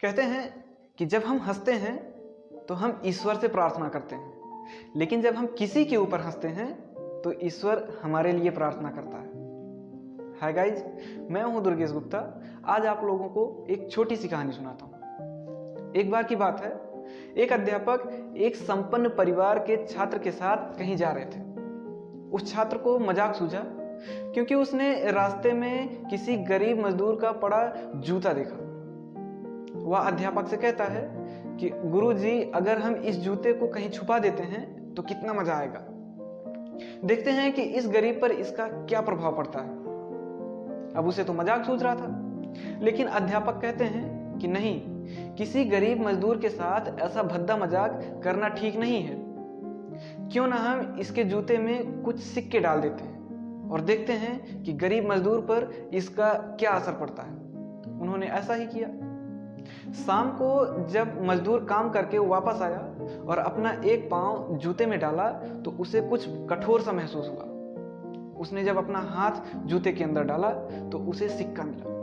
कहते हैं कि जब हम हंसते हैं तो हम ईश्वर से प्रार्थना करते हैं, लेकिन जब हम किसी के ऊपर हंसते हैं तो ईश्वर हमारे लिए प्रार्थना करता है। हाय गाइज, मैं हूं दुर्गेश गुप्ता। आज आप लोगों को एक छोटी सी कहानी सुनाता हूं। एक बार की बात है, एक अध्यापक एक संपन्न परिवार के छात्र के साथ कहीं जा रहे थे। उस छात्र को मजाक सूझा क्योंकि उसने रास्ते में किसी गरीब मजदूर का पड़ा जूता देखा। वह अध्यापक से कहता है कि गुरुजी, अगर हम इस जूते को कहीं छुपा देते हैं तो कितना मजा आएगा। देखते हैं कि इस गरीब पर इसका क्या प्रभाव पड़ता है। अब उसे तो मजाक सूझ रहा था, लेकिन अध्यापक कहते हैं कि नहीं, किसी गरीब मजदूर के साथ ऐसा भद्दा मजाक करना ठीक नहीं है। क्यों ना हम इसके जूते में कुछ सिक्के डाल देते हैं और देखते हैं कि गरीब मजदूर पर इसका क्या असर पड़ता है। उन्होंने ऐसा ही किया। शाम को जब मजदूर काम करके वापस आया और अपना एक पांव जूते में डाला तो उसे कुछ कठोर सा महसूस हुआ। उसने जब अपना हाथ जूते के अंदर डाला तो उसे सिक्का मिला।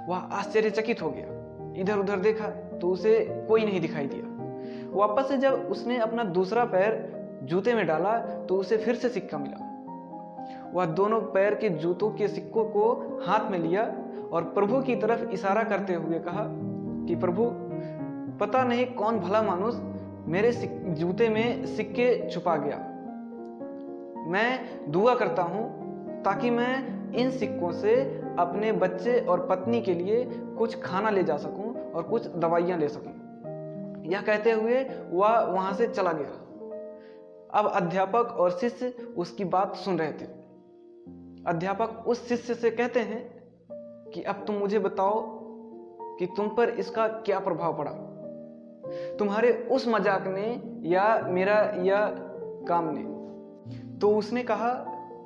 वह आश्चर्यचकित हो गया। इधर उधर देखा तो उसे कोई नहीं दिखाई दिया। वापस से जब उसने अपना दूसरा पैर जूते में डाला तो उसे फिर से सिक्का मिला। वह दोनों पैर के जूतों के सिक्कों को हाथ में लिया और प्रभु की तरफ इशारा करते हुए कहा कि प्रभु, पता नहीं कौन भला मानुस मेरे जूते में सिक्के छुपा गया। मैं दुआ करता हूं ताकि मैं इन सिक्कों से अपने बच्चे और पत्नी के लिए कुछ खाना ले जा सकूं और कुछ दवाइयां ले सकूं। यह कहते हुए वह वहां से चला गया। अब अध्यापक और शिष्य उसकी बात सुन रहे थे। अध्यापक उस शिष्य से कहते हैं कि अब तुम मुझे बताओ कि तुम पर इसका क्या प्रभाव पड़ा, तुम्हारे उस मजाक ने या मेरा यह काम ने। तो उसने कहा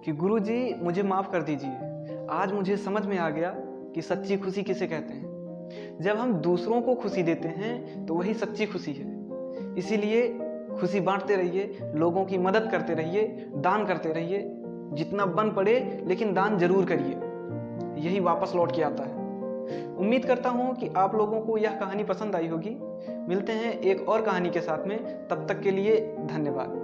कि गुरुजी, मुझे माफ कर दीजिए। आज मुझे समझ में आ गया कि सच्ची खुशी किसे कहते हैं। जब हम दूसरों को खुशी देते हैं तो वही सच्ची खुशी है। इसीलिए खुशी बांटते रहिए, लोगों की मदद करते रहिए, दान करते रहिए, जितना बन पड़े, लेकिन दान जरूर करिए। यही वापस लौट के आता है। उम्मीद करता हूं कि आप लोगों को यह कहानी पसंद आई होगी। मिलते हैं एक और कहानी के साथ में, तब तक के लिए धन्यवाद।